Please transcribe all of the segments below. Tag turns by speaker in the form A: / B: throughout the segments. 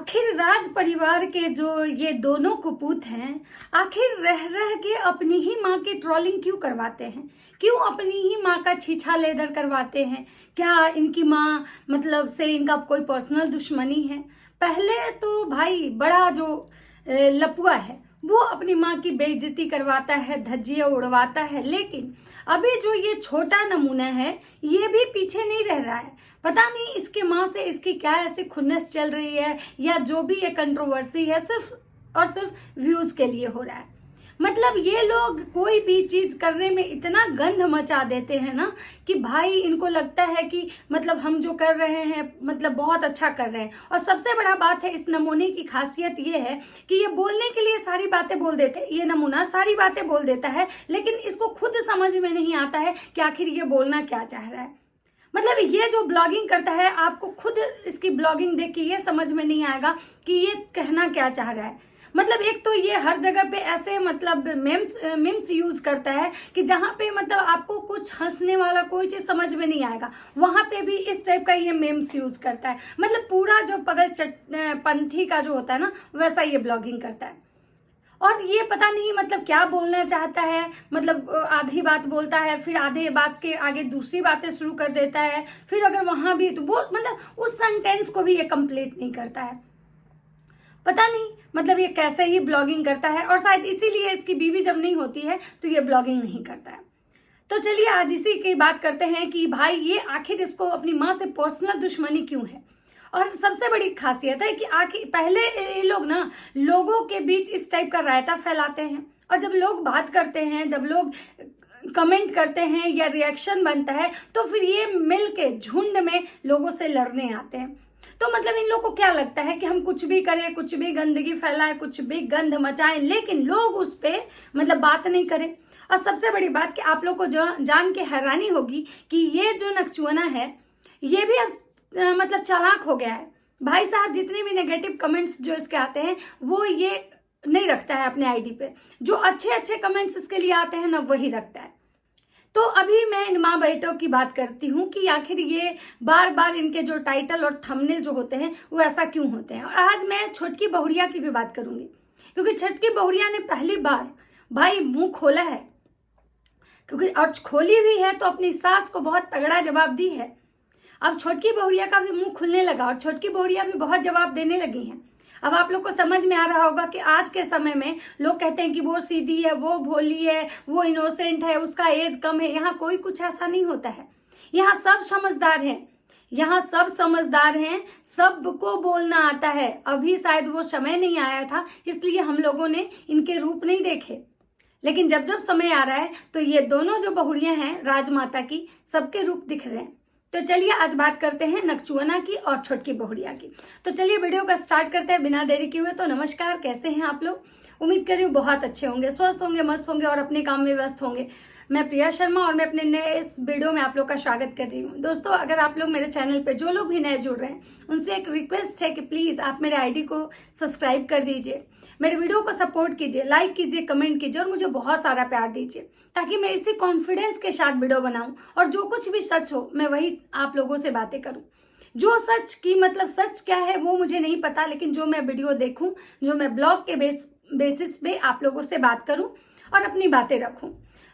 A: आखिर राज परिवार के जो ये दोनों कुपूत हैं, आखिर रह रह के अपनी ही माँ की ट्रोलिंग क्यों करवाते हैं? क्यों अपनी ही माँ का छीछा लेदर करवाते हैं? क्या इनकी माँ मतलब से इनका कोई पर्सनल दुश्मनी है? पहले तो भाई बड़ा जो लपुआ है वो अपनी माँ की बेइज्जती करवाता है, धज्जियां उड़वाता है, लेकिन अभी जो ये छोटा नमूना है ये भी पीछे नहीं रह रहा है। पता नहीं इसके माँ से इसकी क्या ऐसी खुन्नस चल रही है, या जो भी ये कंट्रोवर्सी है सिर्फ और सिर्फ व्यूज के लिए हो रहा है। मतलब ये लोग कोई भी चीज करने में इतना गंध मचा देते हैं ना कि भाई इनको लगता है कि मतलब हम जो कर रहे हैं मतलब बहुत अच्छा कर रहे हैं। और सबसे बड़ा बात है, इस नमूने की खासियत ये है कि ये बोलने के लिए सारी बातें बोल देते हैं। ये नमूना सारी बातें बोल देता है, लेकिन इसको खुद समझ में नहीं आता है कि आखिर ये बोलना क्या चाह रहा है। मतलब ये जो ब्लॉगिंग करता है, आपको खुद इसकी ब्लॉगिंग देख के ये समझ में नहीं आएगा कि ये कहना क्या चाह रहा है। मतलब एक तो ये हर जगह पे ऐसे मतलब मेम्स यूज करता है कि जहाँ पे मतलब आपको कुछ हंसने वाला कोई चीज समझ में नहीं आएगा, वहां पे भी इस टाइप का ये मेम्स यूज करता है। मतलब पूरा जो पगल पंथी का जो होता है ना, वैसा ये ब्लॉगिंग करता है। और ये पता नहीं मतलब क्या बोलना चाहता है। मतलब आधी बात बोलता है, फिर आधे बात के आगे दूसरी बातें शुरू कर देता है, फिर अगर वहां भी तो वो मतलब उस सेंटेंस को भी ये कंप्लीट नहीं करता है। पता नहीं मतलब ये कैसे ही ब्लॉगिंग करता है, और शायद इसीलिए इसकी बीवी जब नहीं होती है तो ये ब्लॉगिंग नहीं करता है। तो चलिए आज इसी की बात करते हैं कि भाई ये आखिर इसको अपनी माँ से पर्सनल दुश्मनी क्यों है। और सबसे बड़ी खासियत है कि आखिर पहले ये लोग ना लोगों के बीच इस टाइप का रायता फैलाते हैं, और जब लोग बात करते हैं, जब लोग कमेंट करते हैं या रिएक्शन बनता है, तो फिर ये मिल के झुंड में लोगों से लड़ने आते हैं। तो मतलब इन लोगों को क्या लगता है कि हम कुछ भी करें, कुछ भी गंदगी फैलाएं, कुछ भी गंध मचाएं, लेकिन लोग उस पर मतलब बात नहीं करें। और सबसे बड़ी बात कि आप लोग को जान के हैरानी होगी कि ये जो नकचुआना है ये भी अब मतलब चालाक हो गया है। भाई साहब जितने भी नेगेटिव कमेंट्स जो इसके आते हैं वो ये नहीं रखता है अपने आईडी पे। जो अच्छे अच्छे कमेंट्स इसके लिए आते हैं ना, वही रखता है। तो अभी मैं इन माँ बेटों की बात करती हूँ कि आखिर ये बार बार इनके जो टाइटल और थंबनेल जो होते हैं वो ऐसा क्यों होते हैं। और आज मैं छोटकी बहुरिया की भी बात करूंगी, क्योंकि छोटकी बहुरिया ने पहली बार भाई मुंह खोला है, क्योंकि और खोली भी है तो अपनी सास को बहुत तगड़ा जवाब दी है। अब छोटकी बहुरिया का भी मुंह खुलने लगा और छोटकी बहुरिया भी बहुत जवाब देने लगी हैं। अब आप लोग को समझ में आ रहा होगा कि आज के समय में लोग कहते हैं कि वो सीधी है, वो भोली है, वो इनोसेंट है, उसका एज कम है। यहाँ कोई कुछ ऐसा नहीं होता है। यहाँ सब समझदार हैं, यहाँ सब समझदार हैं, सबको बोलना आता है। अभी शायद वो समय नहीं आया था, इसलिए हम लोगों ने इनके रूप नहीं देखे, लेकिन जब जब समय आ रहा है तो ये दोनों जो बहुरियां हैं राजमाता की, सबके रूप दिख रहे हैं। तो चलिए आज बात करते हैं नकचुआना की और छोटकी बहुरिया की। तो चलिए वीडियो का स्टार्ट करते हैं बिना देरी किए हुए। तो नमस्कार, कैसे हैं आप लोग? उम्मीद कर रही हूँ बहुत अच्छे होंगे, स्वस्थ होंगे, मस्त होंगे और अपने काम में व्यस्त होंगे। मैं प्रिया शर्मा और मैं अपने नए इस वीडियो में आप लोग का स्वागत कर रही हूँ। दोस्तों अगर आप लोग मेरे चैनल पे जो लोग भी नए जुड़ रहे हैं, उनसे एक रिक्वेस्ट है कि प्लीज आप मेरे आईडी को सब्सक्राइब कर दीजिए, मेरे वीडियो को सपोर्ट कीजिए, लाइक कीजिए, कमेंट कीजिए और मुझे बहुत सारा प्यार दीजिए, ताकि मैं इसी कॉन्फिडेंस के साथ वीडियो बनाऊं और जो कुछ भी सच हो मैं वही आप लोगों से बातें करूं। जो सच की मतलब सच क्या है वो मुझे नहीं पता, लेकिन जो मैं वीडियो देखूं, जो मैं ब्लॉग के बेसिस पे आप लोगों से बात करूं और अपनी बातें रखूं।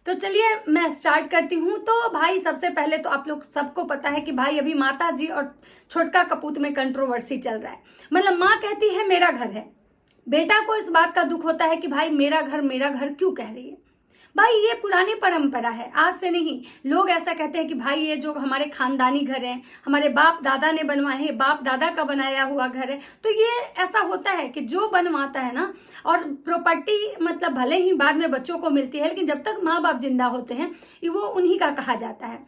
A: तो चलिए मैं स्टार्ट करती हूँ। तो भाई सबसे पहले तो आप लोग सबको पता है कि भाई अभी माता जी और छोटका कपूत में कंट्रोवर्सी चल रहा है। मतलब माँ कहती है मेरा घर है, बेटा को इस बात का दुख होता है कि भाई मेरा घर क्यों कह रही है। भाई ये पुरानी परंपरा है, आज से नहीं। लोग ऐसा कहते हैं कि भाई ये जो हमारे खानदानी घर है, हमारे बाप दादा ने बनवाए हैं, बाप दादा का बनाया हुआ घर है। तो ये ऐसा होता है कि जो बनवाता है ना, और प्रॉपर्टी मतलब भले ही बाद में बच्चों को मिलती है, लेकिन जब तक माँ बाप जिंदा होते हैं वो उन्हीं का कहा जाता है।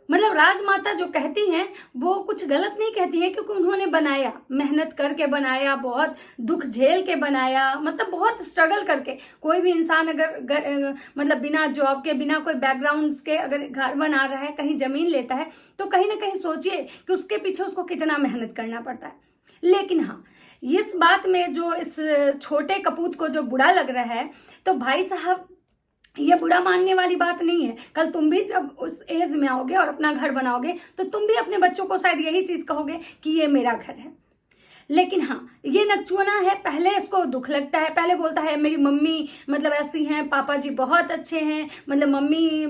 A: मतलब राजमाता जो कहती हैं वो कुछ गलत नहीं कहती हैं, क्योंकि उन्होंने बनाया, मेहनत करके बनाया, बहुत दुख झेल के बनाया, मतलब बहुत स्ट्रगल करके। कोई भी इंसान अगर मतलब बिना जॉब के, बिना कोई बैकग्राउंड के अगर घर बना रहा है, कहीं जमीन लेता है, तो कहीं ना कहीं सोचिए कि उसके पीछे उसको कितना मेहनत करना पड़ता है। लेकिन हाँ, इस बात में जो इस छोटे कपूत को जो बुरा लग रहा है, तो भाई साहब ये बुरा मानने वाली बात नहीं है। कल तुम भी जब उस एज में आओगे और अपना घर बनाओगे तो तुम भी अपने बच्चों को शायद यही चीज कहोगे कि ये मेरा घर है। लेकिन हाँ, ये नकचुआना है, पहले इसको दुख लगता है, पहले बोलता है मेरी मम्मी मतलब ऐसी हैं, पापा जी बहुत अच्छे हैं, मतलब मम्मी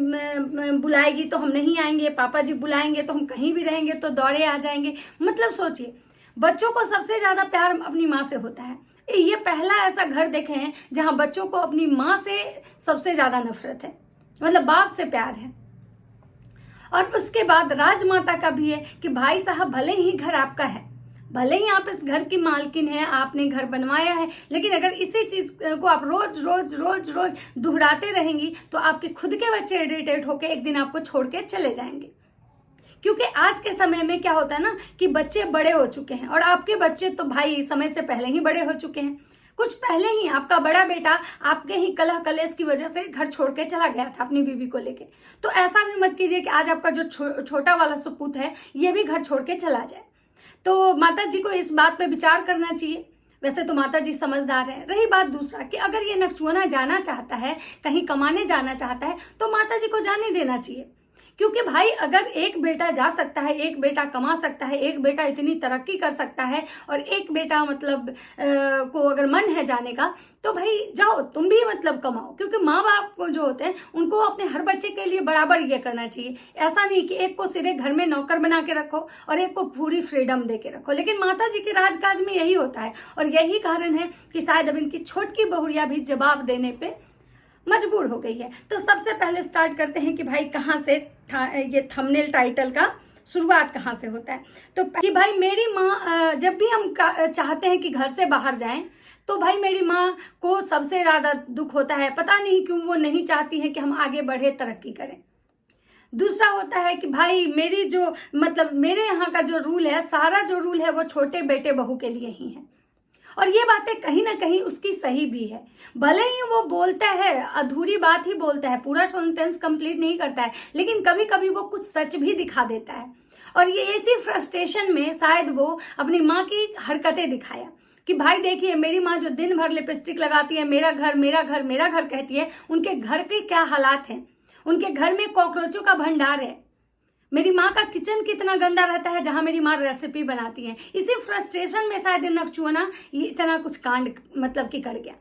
A: बुलाएगी तो हम नहीं आएंगे, पापा जी बुलाएंगे तो हम कहीं भी रहेंगे तो दौड़े आ जाएंगे। मतलब सोचिए, बच्चों को सबसे ज्यादा प्यार अपनी माँ से होता है। ये पहला ऐसा घर देखे हैं जहां बच्चों को अपनी माँ से सबसे ज्यादा नफरत है, मतलब बाप से प्यार है। और उसके बाद राजमाता का भी है कि भाई साहब, भले ही घर आपका है, भले ही आप इस घर की मालकिन है, आपने घर बनवाया है, लेकिन अगर इसी चीज को आप रोज रोज रोज रोज दोहराते रहेंगी तो आपके खुद के बच्चे इरिटेट होकर एक दिन आपको छोड़ के चले जाएंगे। क्योंकि आज के समय में क्या होता है ना कि बच्चे बड़े हो चुके हैं, और आपके बच्चे तो भाई समय से पहले ही बड़े हो चुके हैं। कुछ पहले ही आपका बड़ा बेटा आपके ही कलह कलेश की वजह से घर छोड़ के चला गया था अपनी बीवी को लेके। तो ऐसा भी मत कीजिए कि आज आपका जो छोटा वाला सुपूत है ये भी घर छोड़ के चला जाए। तो माता जी को इस बात पे विचार करना चाहिए। वैसे तो माता जी समझदार है। रही बात दूसरा कि अगर ये नकचुआना जाना चाहता है, कहीं कमाने जाना चाहता है, तो माता जी को जाने देना चाहिए। क्योंकि भाई अगर एक बेटा जा सकता है, एक बेटा कमा सकता है, एक बेटा इतनी तरक्की कर सकता है, और एक बेटा मतलब को अगर मन है जाने का, तो भाई जाओ, तुम भी मतलब कमाओ। क्योंकि माँ बाप को जो होते हैं उनको अपने हर बच्चे के लिए बराबर ये करना चाहिए। ऐसा नहीं कि एक को सिर्फ घर में नौकर बना के रखो और एक को पूरी फ्रीडम दे के रखो। लेकिन माता जी के राजकाज में यही होता है, और यही कारण है कि शायद अब इनकी छोटकी बहुरिया भी जवाब देने पे मजबूर हो गई है। तो सबसे पहले स्टार्ट करते हैं कि भाई कहाँ से ये थंबनेल टाइटल का शुरुआत कहाँ से होता है। तो कि भाई मेरी माँ, जब भी हम चाहते हैं कि घर से बाहर जाएं, तो भाई मेरी माँ को सबसे ज्यादा दुख होता है। पता नहीं क्यों वो नहीं चाहती है कि हम आगे बढ़े, तरक्की करें। दूसरा होता है कि भाई मेरी जो मतलब मेरे यहाँ का जो रूल है, सारा जो रूल है वो छोटे बेटे बहू के लिए ही है। और ये बातें कहीं ना कहीं उसकी सही भी है। भले ही वो बोलता है, अधूरी बात ही बोलता है, पूरा सेंटेंस कंप्लीट नहीं करता है, लेकिन कभी कभी वो कुछ सच भी दिखा देता है। और ये इसी फ्रस्ट्रेशन में शायद वो अपनी माँ की हरकतें दिखाया कि भाई देखिए, मेरी माँ जो दिन भर लिपस्टिक लगाती है, मेरा घर मेरा घर मेरा घर कहती है, उनके घर के क्या हालात हैं। उनके घर में कॉकरोचों का भंडार है। मेरी माँ का किचन कितना गंदा रहता है जहां मेरी माँ रेसिपी बनाती है। इसी फ्रस्ट्रेशन में शायद नकचुआना ये इतना कुछ कांड मतलब कि कर गया,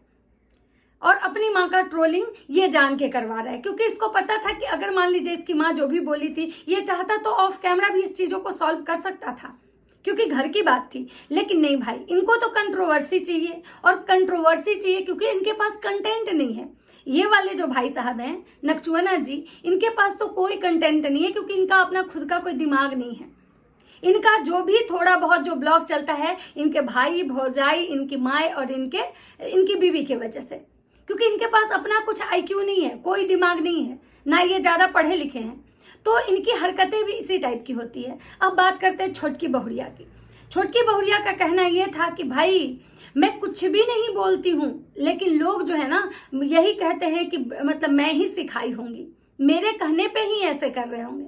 A: और अपनी माँ का ट्रोलिंग ये जान के करवा रहा है। क्योंकि इसको पता था कि अगर मान लीजिए इसकी माँ जो भी बोली थी, ये चाहता तो ऑफ कैमरा भी इस चीजों को सॉल्व कर सकता था, क्योंकि घर की बात थी। लेकिन नहीं भाई, इनको तो कंट्रोवर्सी चाहिए, और कंट्रोवर्सी चाहिए क्योंकि इनके पास कंटेंट नहीं है। ये वाले जो भाई साहब हैं नकचुआना जी, इनके पास तो कोई कंटेंट नहीं है, क्योंकि इनका अपना खुद का कोई दिमाग नहीं है। इनका जो भी थोड़ा बहुत जो ब्लॉग चलता है, इनके भाई भौजाई, इनकी माँ और इनकी बीवी की वजह से। क्योंकि इनके पास अपना कुछ आईक्यू नहीं है, कोई दिमाग नहीं है, ना ये ज्यादा पढ़े लिखे हैं, तो इनकी हरकतें भी इसी टाइप की होती है। अब बात करते हैं छोटकी बहुरिया की। छोटकी बहुरिया का कहना यह था कि भाई मैं कुछ भी नहीं बोलती हूँ, लेकिन लोग जो है ना यही कहते हैं कि मतलब मैं ही सिखाई होंगी, मेरे कहने पे ही ऐसे कर रहे होंगे।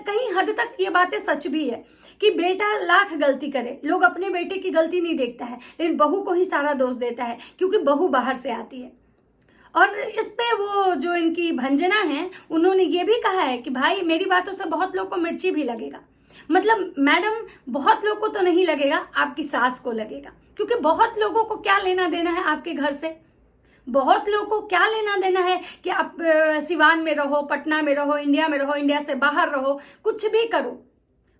A: कहीं हद तक ये बातें सच भी है कि बेटा लाख गलती करे, लोग अपने बेटे की गलती नहीं देखता है, लेकिन बहू को ही सारा दोष देता है, क्योंकि बहू बाहर से आती है। और इस पे वो जो इनकी भंजना है, उन्होंने ये भी कहा है कि भाई मेरी बातों से बहुत लोग को मिर्ची भी लगेगा। मतलब मैडम, बहुत लोग को तो नहीं लगेगा, आपकी सास को लगेगा। क्योंकि बहुत लोगों को क्या लेना देना है आपके घर से, बहुत लोगों को क्या लेना देना है कि आप सिवान में रहो, पटना में रहो, इंडिया में रहो, इंडिया से बाहर रहो, कुछ भी करो,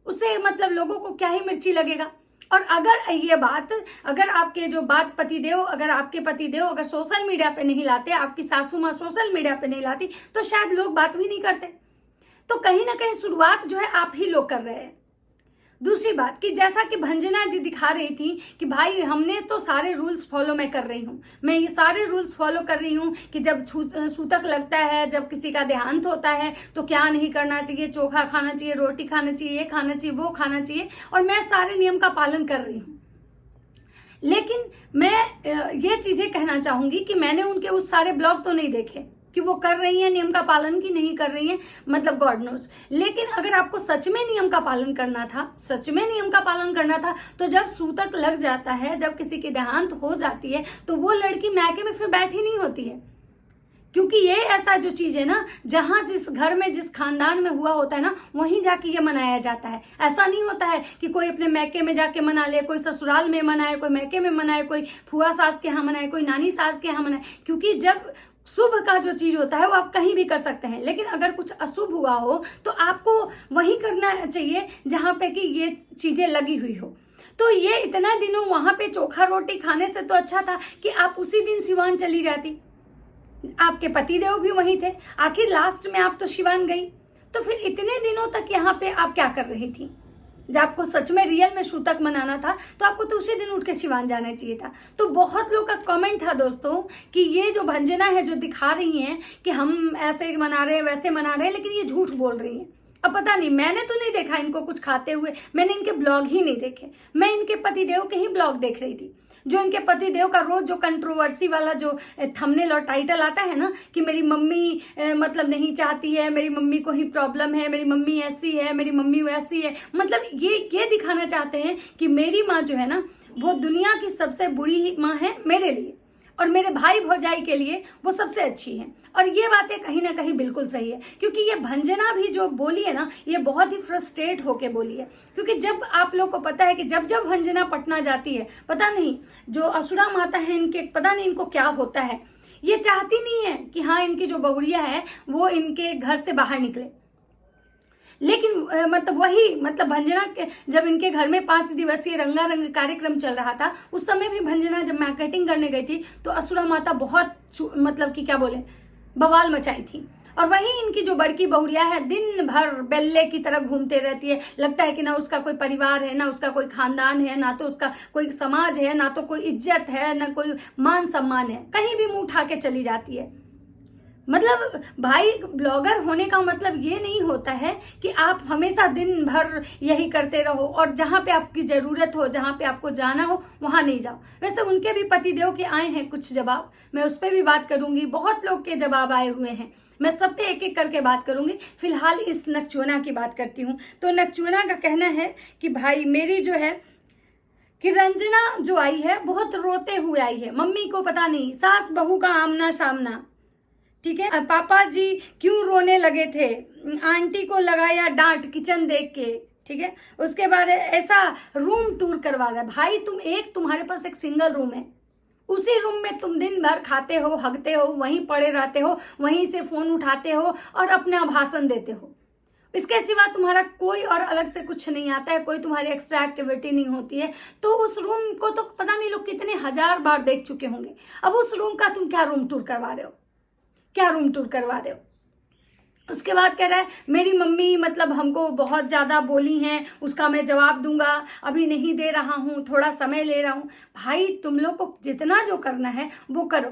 A: उससे मतलब लोगों को क्या ही मिर्ची लगेगा। और अगर ये बात, अगर आपके जो बात पतिदेव, अगर आपके पतिदेव अगर सोशल मीडिया पे नहीं लाते, आपकी सासू माँ सोशल मीडिया पे नहीं लाती, तो शायद लोग बात भी नहीं करते। तो कहीं ना कहीं शुरुआत जो है आप ही लोग कर रहे हैं। दूसरी बात कि जैसा कि भंजना जी दिखा रही थी कि भाई हमने तो सारे रूल्स फॉलो मैं कर रही हूँ, मैं ये सारे रूल्स फॉलो कर रही हूँ कि जब सूतक लगता है, जब किसी का देहांत होता है तो क्या नहीं करना चाहिए, चोखा खाना चाहिए, रोटी खाना चाहिए, ये खाना चाहिए, वो खाना चाहिए, और मैं सारे नियम का पालन कर रही हूँ। लेकिन मैं ये चीजें कहना चाहूंगी कि मैंने उनके उस सारे ब्लॉग तो नहीं देखे कि वो कर रही हैं नियम का पालन की नहीं कर रही हैं, मतलब गॉड नोज। लेकिन अगर आपको सच में नियम का पालन करना था, सच में नियम का पालन करना था, तो जब सूतक लग जाता है, जब किसी की देहांत हो जाती है, तो वो लड़की मैके में फिर बैठी नहीं होती है। क्योंकि ये ऐसा जो चीज है ना, जहां जिस घर में जिस खानदान में हुआ होता है ना, वहीं जाके ये मनाया जाता है। ऐसा नहीं होता है कि कोई अपने मैके में जाके मना ले, कोई ससुराल में मनाए, कोई मैके में मनाए, कोई फुआ सास के यहाँ मनाए, कोई नानी सास के यहाँ मनाए। क्योंकि जब शुभ का जो चीज होता है वो आप कहीं भी कर सकते हैं, लेकिन अगर कुछ अशुभ हुआ हो तो आपको वहीं करना चाहिए जहां पे कि ये चीजें लगी हुई हो। तो ये इतना दिनों वहां पे चोखा रोटी खाने से तो अच्छा था कि आप उसी दिन सिवान चली जाती, आपके पतिदेव भी वहीं थे, आखिर लास्ट में आप तो सिवान गई। तो फिर इतने दिनों तक यहाँ पे आप क्या कर रही थी? जब आपको सच में रियल में सूतक मनाना था तो आपको तो उसी दिन उठ के सिवान जाना चाहिए था। तो बहुत लोग का कमेंट था दोस्तों कि ये जो भंजना है जो दिखा रही हैं कि हम ऐसे मना रहे हैं वैसे मना रहे हैं, लेकिन ये झूठ बोल रही हैं। अब पता नहीं, मैंने तो नहीं देखा इनको कुछ खाते हुए, मैंने इनके ब्लॉग ही नहीं देखे, मैं इनके पतिदेव के ही ब्लॉग देख रही थी। जो इनके पतिदेव का रोज जो कंट्रोवर्सी वाला जो थंबनेल और टाइटल आता है ना कि मेरी मम्मी मतलब नहीं चाहती है, मेरी मम्मी को ही प्रॉब्लम है, मेरी मम्मी ऐसी है, मेरी मम्मी वैसी है, मतलब ये दिखाना चाहते हैं कि मेरी माँ जो है ना वो दुनिया की सबसे बुरी माँ है मेरे लिए, और मेरे भाई भौजाई के लिए वो सबसे अच्छी है। और ये बातें कहीं ना कहीं बिल्कुल सही है, क्योंकि ये भंजना भी जो बोली है ना, ये बहुत ही फ्रस्ट्रेट होके बोली है। क्योंकि जब आप लोग को पता है कि जब जब भंजना पटना जाती है, पता नहीं जो असुरा माता है इनके, पता नहीं इनको क्या होता है, ये चाहती नहीं है कि हाँ इनकी जो बहुरिया है वो इनके घर से बाहर निकले। लेकिन मतलब भंजना के जब इनके घर में 5 दिवसीय रंगारंग कार्यक्रम चल रहा था, उस समय भी भंजना जब मार्केटिंग करने गई थी तो असुरा माता बहुत मतलब कि क्या बोले बवाल मचाई थी। और वही इनकी जो बड़की बहुरिया है दिन भर बेल्ले की तरह घूमते रहती है, लगता है कि ना उसका कोई परिवार है, ना उसका कोई खानदान है, ना तो उसका कोई समाज है, ना तो कोई इज्जत है, ना कोई मान सम्मान है, कहीं भी मुंह उठा के चली जाती है। मतलब भाई ब्लॉगर होने का मतलब ये नहीं होता है कि आप हमेशा दिन भर यही करते रहो और जहां पे आपकी जरूरत हो, जहां पे आपको जाना हो वहां नहीं जाओ। वैसे उनके भी पतिदेव के आए हैं कुछ जवाब, मैं उस पर भी बात करूंगी। बहुत लोग के जवाब आए हुए हैं, मैं सब पे एक एक करके बात करूंगी। फिलहाल इस नकचुना की बात करती हूँ। तो नकचुना का कहना है कि भाई मेरी जो है कि रंजना जो आई है बहुत रोते हुए आई है, मम्मी को पता नहीं सास बहू का आमना सामना, ठीक है। पापा जी क्यों रोने लगे थे, आंटी को लगाया डांट किचन देख के, ठीक है। उसके बाद ऐसा रूम टूर करवा रहा है। भाई तुम्हारे पास एक सिंगल रूम है, उसी रूम में तुम दिन भर खाते हो, हगते हो, वहीं पड़े रहते हो, वहीं से फोन उठाते हो और अपना भाषण देते हो। इसके सिवा तुम्हारा कोई और अलग से कुछ नहीं आता है, कोई तुम्हारी एक्स्ट्रा एक्टिविटी नहीं होती है। तो उस रूम को तो पता नहीं लोग कितने 1000 बार देख चुके होंगे। अब उस रूम का तुम क्या रूम टूर करवा रहे हो, क्या रूम टूर करवा रहे हो? उसके बाद कह रहा है मेरी मम्मी मतलब हमको बहुत ज्यादा बोली हैं, उसका मैं जवाब दूंगा, अभी नहीं दे रहा हूं, थोड़ा समय ले रहा हूं। भाई तुम लोग को जितना जो करना है वो करो,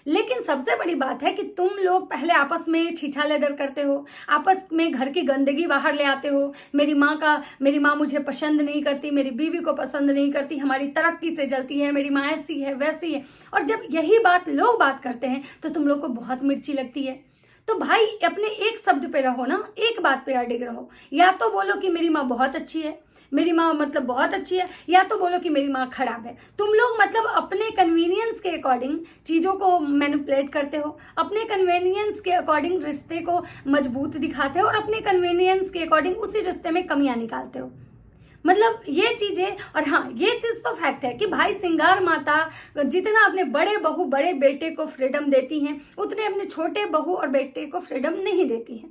A: लेकिन सबसे बड़ी बात है कि तुम लोग पहले आपस में छीछा लेदर करते हो, आपस में घर की गंदगी बाहर ले आते हो। मेरी माँ मुझे पसंद नहीं करती, मेरी बीवी को पसंद नहीं करती, हमारी तरक्की से जलती है, मेरी माँ ऐसी है वैसी है। और जब यही बात लोग बात करते हैं तो तुम लोग को बहुत मिर्ची लगती है। तो भाई अपने एक शब्द पे रहो ना, एक बात पे अडिग रहो। या तो बोलो कि मेरी माँ बहुत अच्छी है, मेरी माँ मतलब बहुत अच्छी है, या तो बोलो कि मेरी माँ खराब है। तुम लोग मतलब अपने कन्वीनियंस के अकॉर्डिंग चीज़ों को मैनिपुलेट करते हो, अपने कन्वीनियंस के अकॉर्डिंग रिश्ते को मजबूत दिखाते हो और अपने कन्वीनियंस के अकॉर्डिंग उसी रिश्ते में कमियां निकालते हो। मतलब ये चीजें, और हाँ ये चीज तो फैक्ट है कि भाई सिंगार माता जितना अपने बड़े बहू बड़े बेटे को फ्रीडम देती हैं, उतने अपने छोटे बहू और बेटे को फ्रीडम नहीं देती हैं।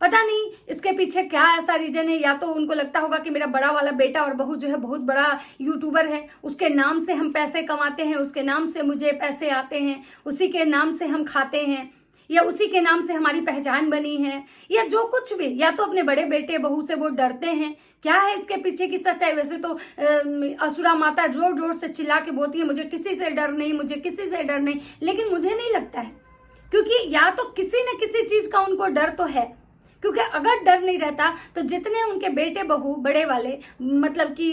A: पता नहीं इसके पीछे क्या ऐसा रीजन है। या तो उनको लगता होगा कि मेरा बड़ा वाला बेटा और बहू जो है बहुत बड़ा यूट्यूबर है, उसके नाम से हम पैसे कमाते हैं, उसके नाम से मुझे पैसे आते हैं, उसी के नाम से हम खाते हैं, या उसी के नाम से हमारी पहचान बनी है, या जो कुछ भी। या तो अपने बड़े बेटे बहू से वो डरते हैं। क्या है इसके पीछे की सच्चाई? वैसे तो असुरा माता जोर जोर से चिल्ला के बोलती है मुझे किसी से डर नहीं, मुझे किसी से डर नहीं, लेकिन मुझे नहीं लगता है, क्योंकि या तो किसी न किसी चीज का उनको डर तो है। क्योंकि अगर डर नहीं रहता तो जितने उनके बेटे बहू बड़े वाले मतलब कि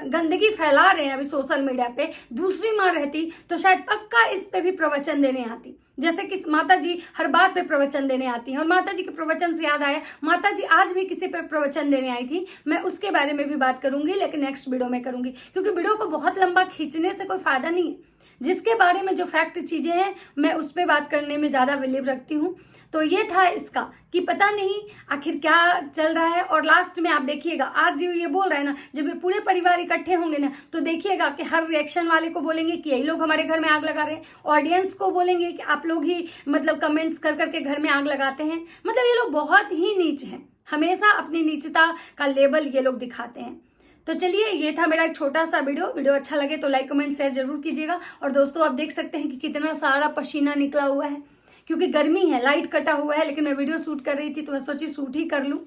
A: गंदगी फैला रहे हैं अभी सोशल मीडिया पे, दूसरी माँ रहती तो शायद पक्का इस पे भी प्रवचन देने आती। जैसे कि माता जी हर बात पे प्रवचन देने आती हैं। और माता जी के प्रवचन से याद आया, माता जी आज भी किसी पे प्रवचन देने आई थी, मैं उसके बारे में भी बात करूंगी, लेकिन नेक्स्ट वीडियो में करूंगी, क्योंकि वीडियो को बहुत लंबा खींचने से कोई फायदा नहीं है। जिसके बारे में जो फैक्ट चीजें हैं मैं उस पर बात करने में ज्यादा बिलीव रखती हूँ। तो ये था इसका कि पता नहीं आखिर क्या चल रहा है। और लास्ट में आप देखिएगा, आज ये बोल रहा है ना, जब ये पूरे परिवार इकट्ठे होंगे ना तो देखिएगा कि हर रिएक्शन वाले को बोलेंगे कि यही लोग हमारे घर में आग लगा रहे हैं, ऑडियंस को बोलेंगे कि आप लोग ही मतलब कमेंट्स कर करके घर में आग लगाते हैं। मतलब ये लोग बहुत ही नीच हैं, हमेशा अपनी नीचता का लेबल ये लोग दिखाते हैं। तो चलिए, ये था मेरा एक छोटा सा वीडियो अच्छा लगे तो लाइक कमेंट शेयर जरूर कीजिएगा। और दोस्तों, आप देख सकते हैं कि कितना सारा पसीना निकला हुआ है, क्योंकि गर्मी है, लाइट कटा हुआ है, लेकिन मैं वीडियो शूट कर रही थी तो मैं सोची शूट ही कर लूं।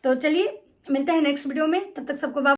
A: तो चलिए, मिलते हैं नेक्स्ट वीडियो में, तब तक सबको बाय।